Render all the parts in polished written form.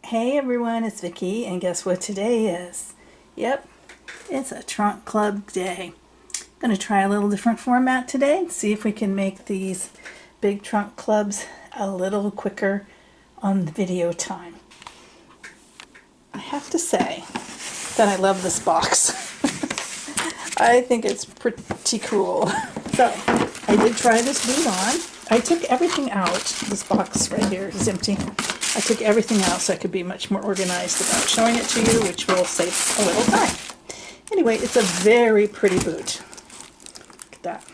Hey everyone, it's Vicky, and guess what today is? Yep, it's a trunk club day. I'm going to try a little different format today, see if we can make these big trunk clubs a little quicker on the video time. I have to say that I love this box. I think it's pretty cool. So, I did try this boot on. I took everything out. This box right here is empty. I took everything out so I could be much more organized about showing it to you, which will save a little time. Anyway, it's a very pretty boot. Look at that.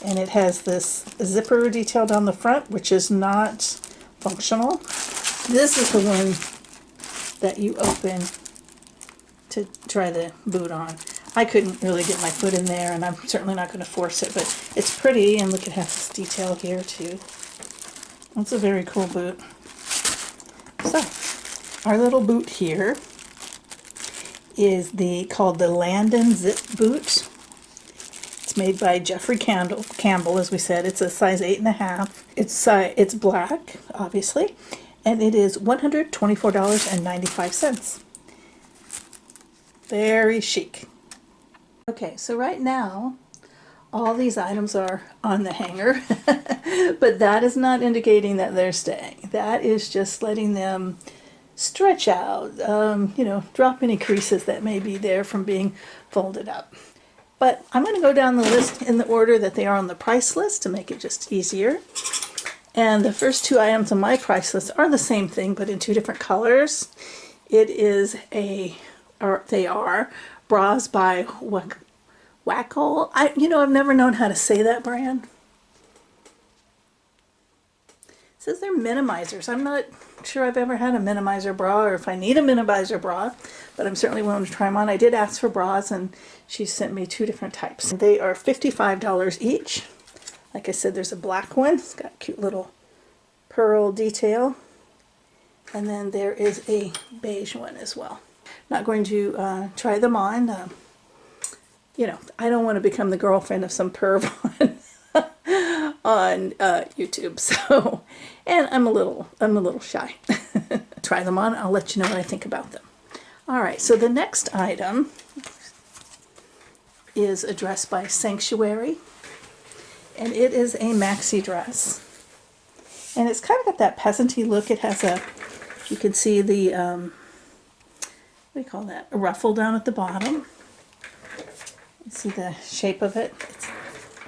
And it has this zipper detail down the front, which is not functional. This is the one that you open to try the boot on. I couldn't really get my foot in there, and I'm certainly not going to force it, but it's pretty, and look, it has this detail here too. It's a very cool boot. So, our little boot here is called the Landon Zip Boot. It's made by Jeffrey Campbell, as we said. It's a size 8.5. It's black, obviously, and it is $124.95. Very chic. Okay, so right now, all these items are on the hanger, but that is not indicating that they're staying. That is just letting them stretch out, drop any creases that may be there from being folded up. But I'm going to go down the list in the order that they are on the price list to make it just easier. And the first two items on my price list are the same thing, but in two different colors. They are bras by Wackle. I've never known how to say that brand. It says they're minimizers. I'm not sure I've ever had a minimizer bra, or if I need a minimizer bra, but I'm certainly willing to try them on. I did ask for bras, and she sent me two different types. They are $55 each. Like I said, there's a black one. It's got a cute little pearl detail. And then there is a beige one as well. Not going to try them on. I don't want to become the girlfriend of some perv on YouTube. So, and I'm a little shy. Try them on. I'll let you know what I think about them. All right. So the next item is a dress by Sanctuary, and it is a maxi dress, and it's kind of got that peasanty look. It has you can see the what do you call that? A ruffle down at the bottom. You see the shape of it.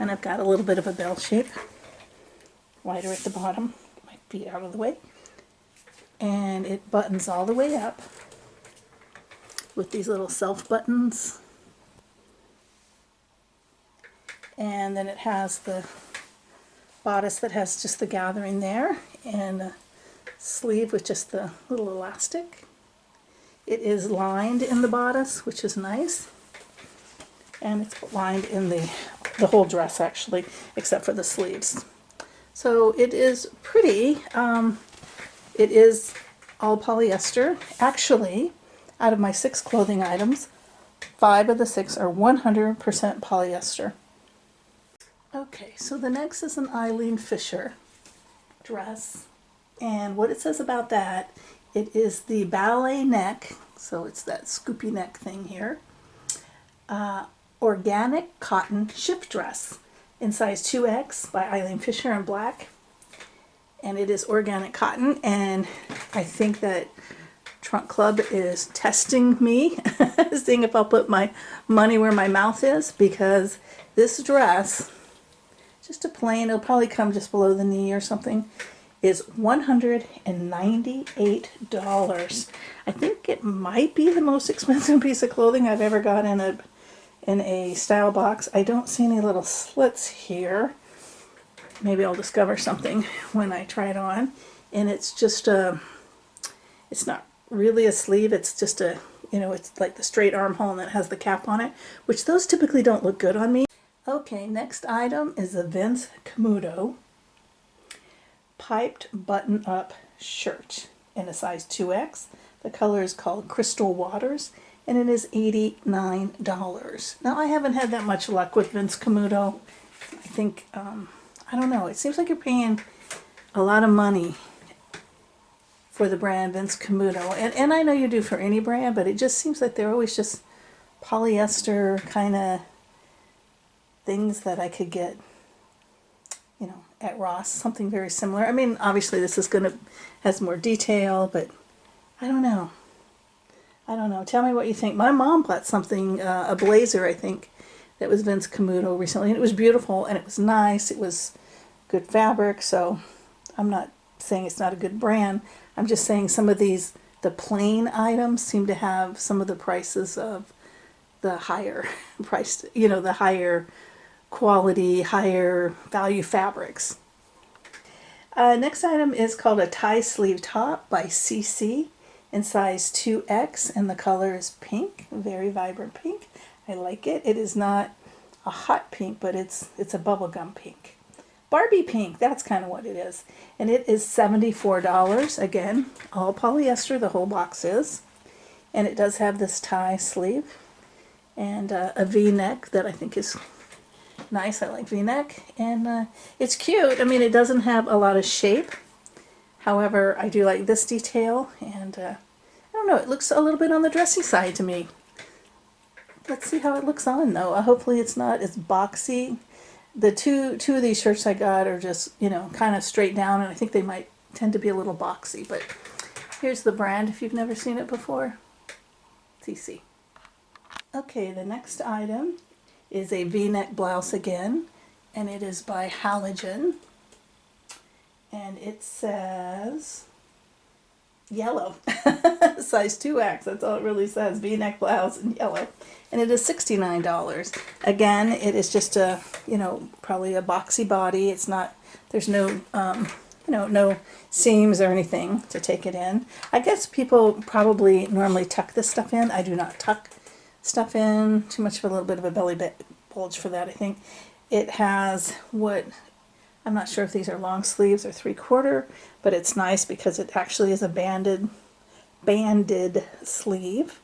And I've got a little bit of a bell shape. Wider at the bottom. Might be out of the way. And it buttons all the way up with these little self buttons. And then it has the bodice that has just the gathering there, and a sleeve with just the little elastic. It is lined in the bodice, which is nice. And it's lined in the whole dress, actually, except for the sleeves. So it is pretty. It is all polyester. Actually, out of my 6 clothing items, 5 of the 6 are 100% polyester. Okay, so the next is an Eileen Fisher dress. And what it says about that, it is the ballet neck, so it's that scoopy neck thing here. Organic cotton shift dress in size 2X by Eileen Fisher in black. And it is organic cotton, and I think that Trunk Club is testing me, seeing if I'll put my money where my mouth is, because this dress, just a plain, it'll probably come just below the knee or something, is $198. I think it might be the most expensive piece of clothing I've ever got in a style box. I don't see any little slits here. Maybe I'll discover something when I try it on. And it's just it's not really a sleeve, it's just it's like the straight armhole, and it has the cap on it, which those typically don't look good on me. Okay, next item is a Vince Camuto piped button-up shirt in a size 2X. The color is called Crystal Waters, and it is $89. Now, I haven't had that much luck with Vince Camuto. I think, I don't know, it seems like you're paying a lot of money for the brand Vince Camuto. And I know you do for any brand, but it just seems like they're always just polyester kind of things that I could get, you know, at Ross, something very similar. I mean, obviously this is has more detail, but I don't know. I don't know. Tell me what you think. My mom bought something, a blazer, I think, that was Vince Camuto recently, and it was beautiful, and it was nice. It was good fabric, so I'm not saying it's not a good brand. I'm just saying some of these, the plain items seem to have some of the prices of the higher priced, you know, the higher quality, higher value fabrics. Next item is called a tie sleeve top by CC in size 2X, and the color is pink, very vibrant pink. I like it. It is not a hot pink, but it's a bubblegum pink. Barbie pink, that's kind of what it is. And it is $74. Again, all polyester, the whole box is. And it does have this tie sleeve and a V-neck that I think is nice. I like V-neck, and it's cute. I mean, it doesn't have a lot of shape. However, I do like this detail, and I don't know, it looks a little bit on the dressy side to me. Let's see how it looks on, though. Hopefully it's not as boxy. The two of these shirts I got are just, you know, kind of straight down, and I think they might tend to be a little boxy. But here's the brand if you've never seen it before. CC. Okay, the next item is a V-neck blouse again, and it is by Halogen, and it says yellow. Size 2X, that's all it really says. V-neck blouse in yellow, and it is $69. Again, it is just a, you know, probably a boxy body. It's not, there's no you know, no seams or anything to take it in. I guess people probably normally tuck this stuff in. I do not tuck stuff in. Too much of a little bit of a belly bulge for that, I think. It has what, I'm not sure if these are long sleeves or 3/4, but it's nice because it actually is a banded sleeve.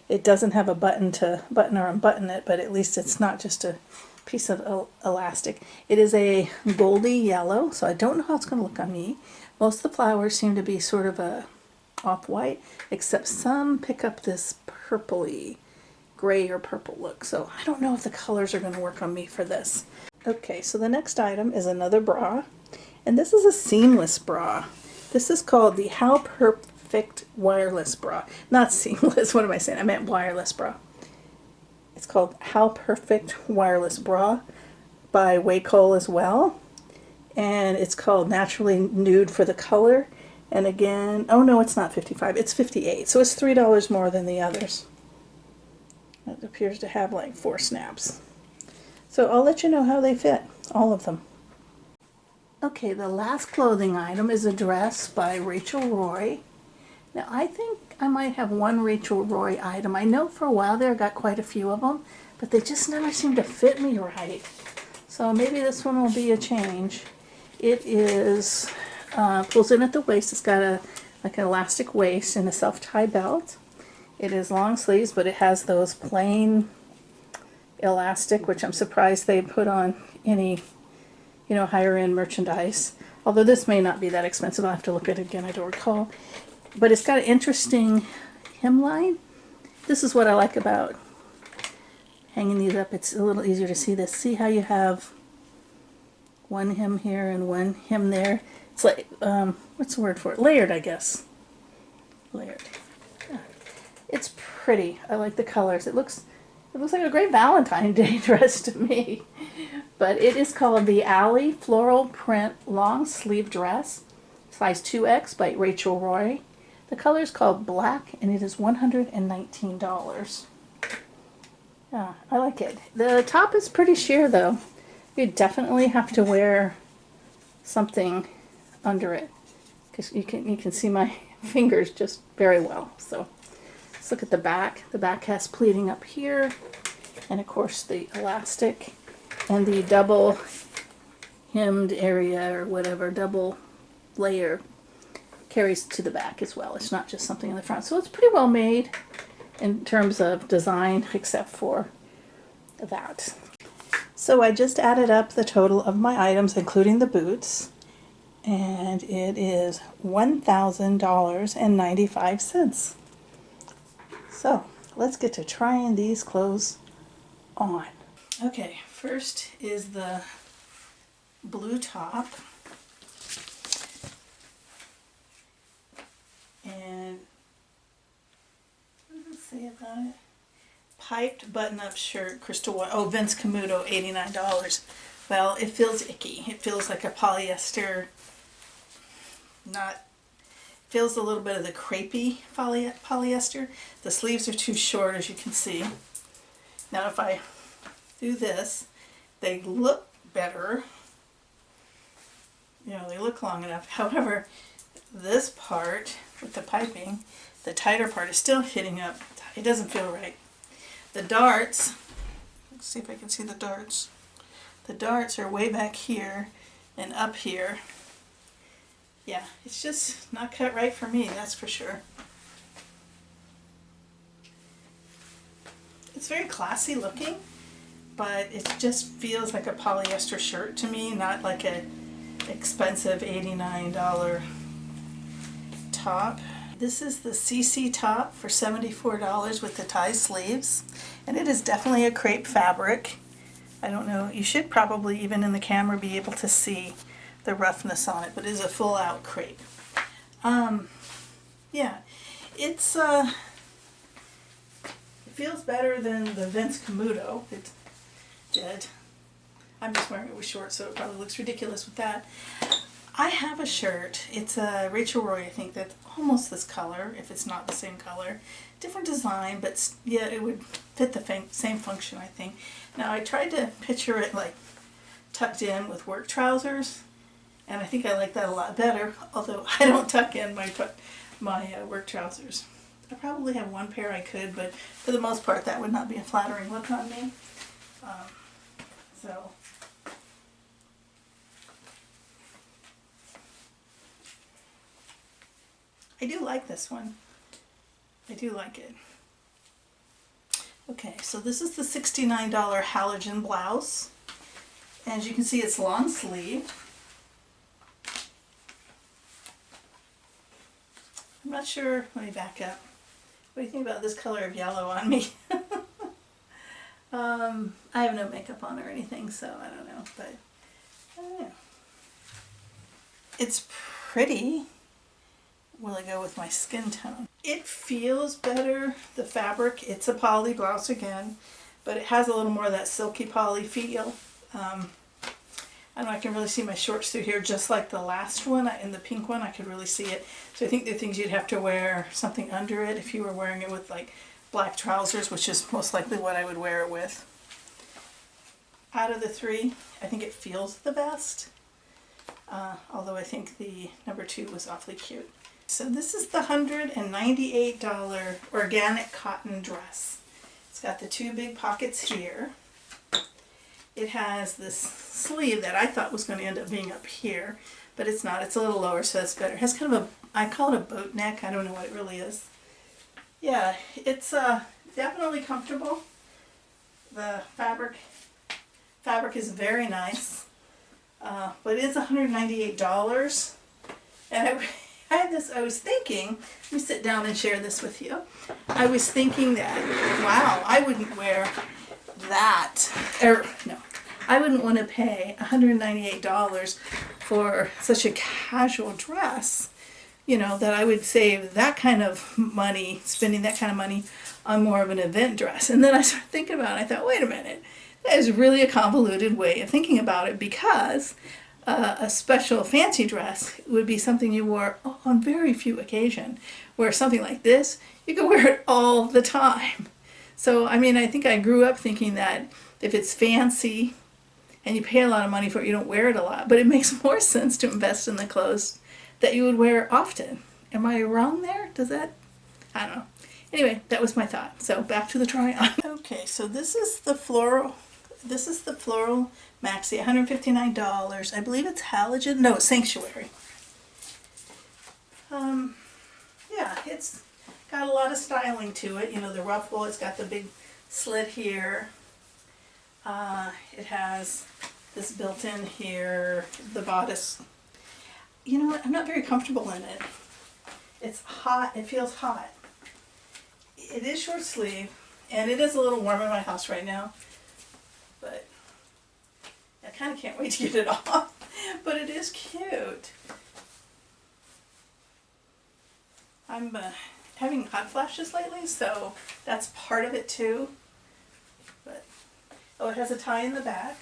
It doesn't have a button to button or unbutton it, but at least it's not just a piece of elastic. It is a goldy yellow, so I don't know how it's going to look on me. Most of the flowers seem to be sort of a off-white, except some pick up this purpley, gray or purple look. So I don't know if the colors are going to work on me for this. Okay, so the next item is another bra, and this is a seamless bra. This is called the How Perfect Wireless Bra. Not seamless, what am I saying? I meant wireless bra. It's called How Perfect Wireless Bra by Waycole as well. And it's called Naturally Nude for the color. And again, oh no, it's not 55, it's 58. So it's $3 more than the others. It appears to have like 4 snaps. So I'll let you know how they fit, all of them. Okay, the last clothing item is a dress by Rachel Roy. Now I think I might have one Rachel Roy item. I know for a while there I got quite a few of them, but they just never seem to fit me right. So maybe this one will be a change. It is, pulls in at the waist. It's got like an elastic waist and a self-tie belt. It is long sleeves, but it has those plain elastic, which I'm surprised they put on any, you know, higher end merchandise. Although this may not be that expensive. I'll have to look at it again, I don't recall. But it's got an interesting hemline. This is what I like about hanging these up. It's a little easier to see this. See how you have one hem here and one hem there? It's like, what's the word for it? Layered, I guess. Layered. Yeah. It's pretty. I like the colors. It looks like a great Valentine's Day dress to me. But it is called the Alley Floral Print Long Sleeve Dress, size 2X by Rachel Roy. The color is called Black, and it is $119. Yeah, I like it. The top is pretty sheer, though. You definitely have to wear something under it, because you can see my fingers just very well. So let's look at the back. The back has pleating up here, and of course the elastic, and the double hemmed area, or whatever, double layer, carries to the back as well. It's not just something in the front. So it's pretty well made in terms of design, except for that. So I just added up the total of my items, including the boots, and it is $1,000.95. So let's get to trying these clothes on. Okay, first is the blue top, and what does it say about it? Piped button-up shirt, crystal white. Oh, Vince Camuto, $89. Well, it feels icky. It feels like a polyester, not, feels a little bit of the crepey polyester. The sleeves are too short, as you can see. Now if I do this, they look better. You know, they look long enough. However, this part with the piping, the tighter part is still hitting up. It doesn't feel right. The darts, let's see if I can see the darts. The darts are way back here and up here. Yeah, it's just not cut right for me, that's for sure. It's very classy looking, but it just feels like a polyester shirt to me, not like a expensive $89 top. This is the CC top for $74 with the tie sleeves, and it is definitely a crepe fabric. I don't know, you should probably even in the camera be able to see the roughness on it, but it is a full out crepe. Yeah, it feels better than the Vince Camuto. It did. I'm just wearing it with shorts, so it probably looks ridiculous with that. I have a shirt. It's a Rachel Roy, I think, that's almost this color, if it's not the same color. Different design, but yeah, it would fit the same function, I think. Now, I tried to picture it like tucked in with work trousers, and I think I like that a lot better, although I don't tuck in my work trousers. I probably have one pair I could, but for the most part, that would not be a flattering look on me. So. I do like this one. I do like it. Okay, so this is the $69 halogen blouse. And as you can see, it's long sleeve. I'm not sure, let me back up. What do you think about this color of yellow on me? I have no makeup on or anything, so I don't know, but I don't know. It's pretty. Will I go with my skin tone? It feels better, the fabric. It's a poly blouse again, but it has a little more of that silky poly feel. I don't know, I can really see my shorts through here, just like the last one. In the pink one, I could really see it. So I think the things you'd have to wear something under it if you were wearing it with like black trousers, which is most likely what I would wear it with. Out of the three, I think it feels the best, although I think the number 2 was awfully cute. So this is the $198 organic cotton dress. It's got the 2 big pockets here. It has this sleeve that I thought was going to end up being up here, but it's not. It's a little lower, so that's better. It has kind of a, I call it a boat neck. I don't know what it really is. Yeah, it's definitely comfortable. The fabric is very nice, but it is $198. And I was thinking, let me sit down and share this with you. I was thinking that, wow, I wouldn't wear that, or no, I wouldn't want to pay $198 for such a casual dress, you know, that I would save that kind of money, spending that kind of money on more of an event dress. And then I started thinking about it, I thought, wait a minute, that is really a convoluted way of thinking about it, because a special fancy dress would be something you wore on very few occasions, where something like this, you could wear it all the time. So, I mean, I think I grew up thinking that if it's fancy and you pay a lot of money for it, you don't wear it a lot. But it makes more sense to invest in the clothes that you would wear often. Am I wrong there? Does that? I don't know. Anyway, that was my thought. So back to the try on. Okay, so this is the floral maxi, $159. I believe it's halogen. No, it's sanctuary. Yeah, it's got a lot of styling to it. You know, the ruffle, it's got the big slit here. It has this built in here, the bodice. you know what, I'm not very comfortable in it. It's hot, it feels hot. It is short sleeve, and it is a little warm in my house right now, but I kind of can't wait to get it off. But it is cute. I'm having hot flashes lately, so that's part of it too. But oh, it has a tie in the back.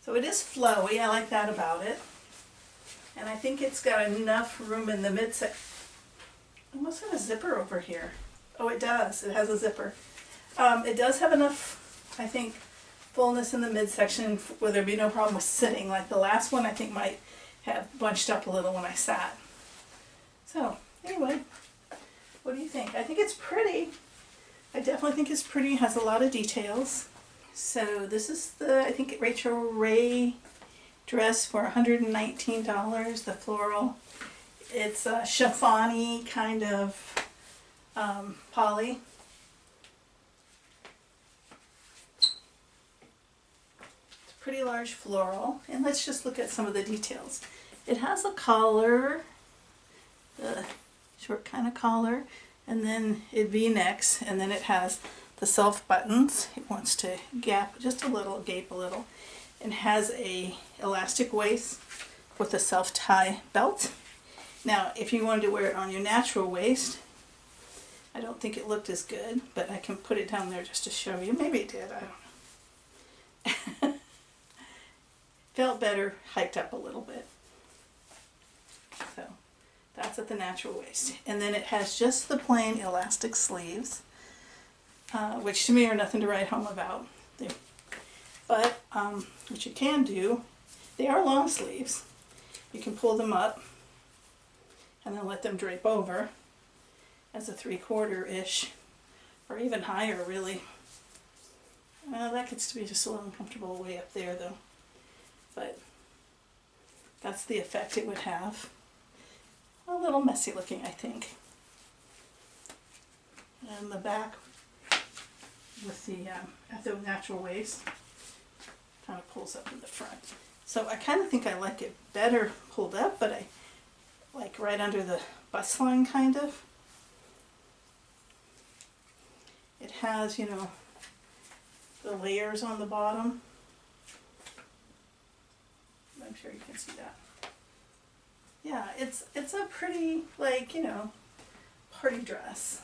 So it is flowy, I like that about it. And I think it's got enough room in the midsection. It must have a zipper over here. Oh, it does, it has a zipper. It does have enough, I think, fullness in the midsection where there'd be no problem with sitting. Like the last one I think might have bunched up a little when I sat. So anyway, what do you think? I think it's pretty. I definitely think it's pretty. It has a lot of details. So this is the, I think, Rachel Ray dress for $119, the floral. It's a chiffon-y kind of poly. It's a pretty large floral. And let's just look at some of the details. It has a collar, the short kind of collar, and then it V-necks, and then it has the self buttons. It wants to gap just a little, gape a little, and has a elastic waist with a self tie belt. Now, if you wanted to wear it on your natural waist, I don't think it looked as good, but I can put it down there just to show you. Maybe it did, I don't know. Felt better, hiked up a little bit. So that's at the natural waist. And then it has just the plain elastic sleeves, which to me are nothing to write home about. But what you can do, they are long sleeves. You can pull them up and then let them drape over as a 3/4-ish, or even higher really. That gets to be just a little uncomfortable way up there though. But that's the effect it would have. A little messy looking, I think. And the back with the at the natural waist kind of pulls up in the front. So I kind of think I like it better pulled up, but I like right under the bust line kind of. It has, you know, the layers on the bottom. I'm sure you can see that. Yeah, it's a pretty, like, you know, party dress.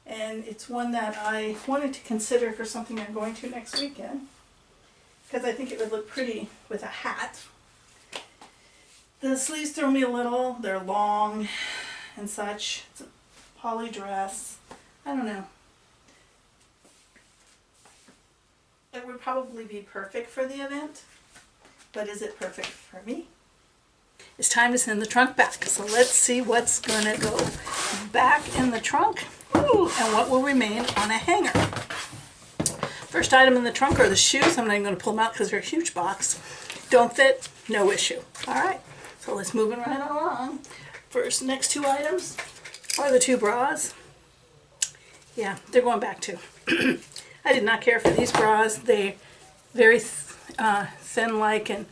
And it's one that I wanted to consider for something I'm going to next weekend, because I think it would look pretty with a hat. The sleeves throw me a little. They're long and such. It's a poly dress. I don't know. It would probably be perfect for the event, but is it perfect for me? It's time to send the trunk back. So let's see what's gonna go back in the trunk. Ooh, and what will remain on a hanger. First item in the trunk are the shoes. I'm not even going to pull them out because they're a huge box. Don't fit, no issue. All right, so let's move it right along. First, next two items are the two bras. Yeah, they're going back too. I did not care for these bras. They're very thin-like, and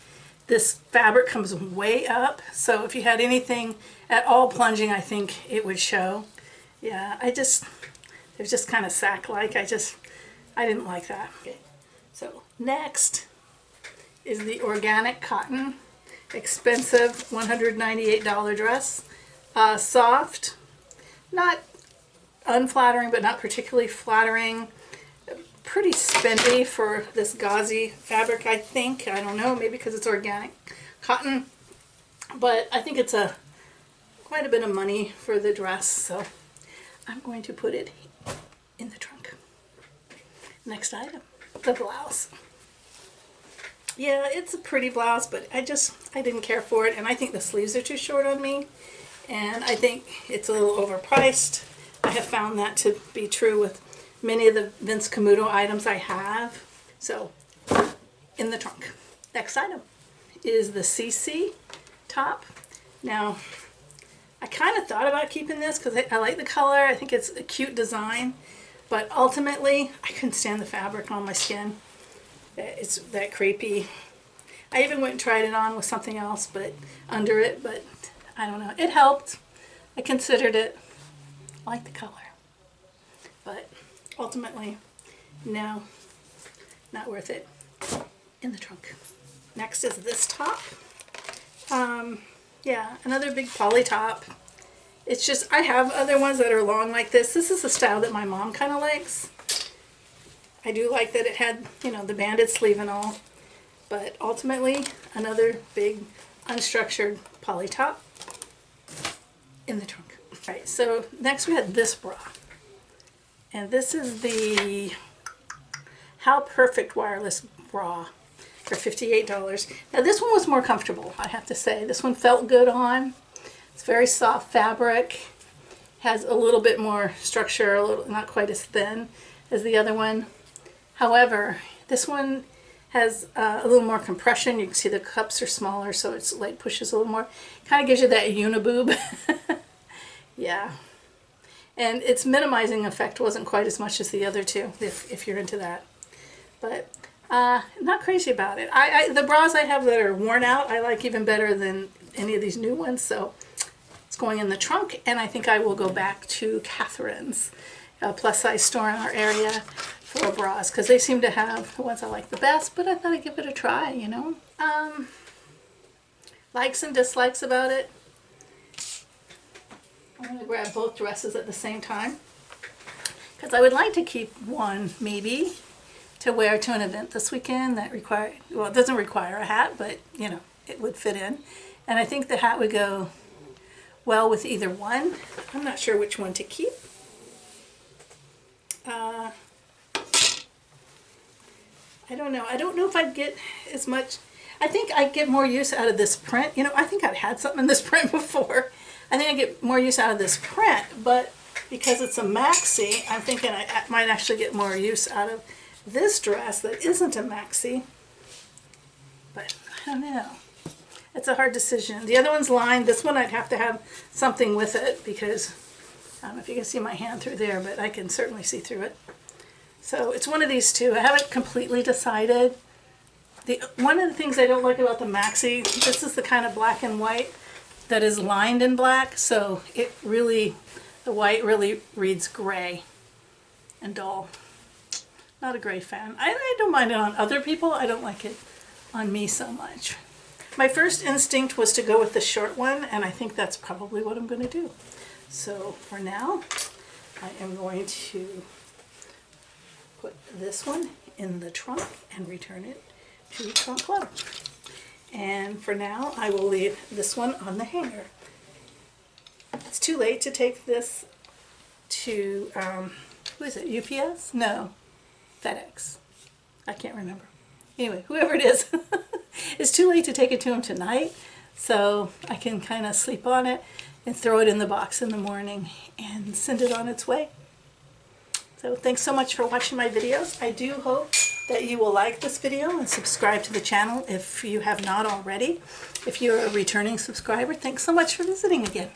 this fabric comes way up. So if you had anything at all plunging, I think it would show. Yeah, they're just kind of sack-like. I didn't like that. Okay, so next is the organic cotton, expensive $198 dress. Soft, not unflattering, but not particularly flattering. Pretty spendy for this gauzy fabric, I think. I don't know, maybe because it's organic cotton. But I think it's quite a bit of money for the dress, so I'm going to put it in the trunk. Next item, the blouse. Yeah, it's a pretty blouse, but I didn't care for it, and I think the sleeves are too short on me, and I think it's a little overpriced. I have found that to be true with many of the Vince Camuto items I have. So, in the trunk. Next item is the CC top. Now, I kind of thought about keeping this because I like the color. I think it's a cute design, but ultimately I couldn't stand the fabric on my skin. It's that crepey. I even went and tried it on with something else, but under it, but I don't know. It helped. I considered it. I like the color. But ultimately, no, not worth it. In the trunk. Next is this top. Yeah, another big poly top. It's just, I have other ones that are long like this. This is the style that my mom kind of likes. I do like that it had, you know, the banded sleeve and all. But ultimately, another big unstructured poly top in the trunk. All right, so next we had this bra. And this is the How Perfect wireless bra for $58. Now this one was more comfortable, I have to say. This one felt good on. It's very soft fabric. Has a little bit more structure, a little, not quite as thin as the other one. However, this one has a little more compression. You can see the cups are smaller, so it's like pushes a little more. Kind of gives you that uniboob. Yeah. And its minimizing effect wasn't quite as much as the other two, if you're into that. But not crazy about it. The bras I have that are worn out, I like even better than any of these new ones. So it's going in the trunk, and I think I will go back to Catherine's plus size store in our area for bras, because they seem to have the ones I like the best, but I thought I'd give it a try, you know. Likes and dislikes about it. I'm going to grab both dresses at the same time, because I would like to keep one, maybe, to wear to an event this weekend that well, it doesn't require a hat, but, you know, it would fit in. And I think the hat would go well with either one. I'm not sure which one to keep. I don't know. I don't know if I'd get as much. I think I'd get more use out of this print. You know, I think I've had something in this print before. I think I get more use out of this print, but because it's a maxi, I'm thinking I might actually get more use out of this dress that isn't a maxi. But I don't know. It's a hard decision. The other one's lined. This one I'd have to have something with it, because I don't know if you can see my hand through there, but I can certainly see through it. So it's one of these two. I haven't completely decided. One of the things I don't like about the maxi, this is the kind of black and white that is lined in black, so it really, the white really reads gray and dull. Not a gray fan. I don't mind it on other people. I don't like it on me so much. My first instinct was to go with the short one, and I think that's probably what I'm going to do. So for now, I am going to put this one in the trunk and return it to Trunk Club. And for now, I will leave this one on the hanger. It's too late to take this to, who is it, UPS? No, FedEx. I can't remember. Anyway, whoever it is, it's too late to take it to him tonight, so I can kind of sleep on it and throw it in the box in the morning and send it on its way. So thanks so much for watching my videos. I do hope that you will like this video and subscribe to the channel if you have not already. If you're a returning subscriber, thanks so much for visiting again.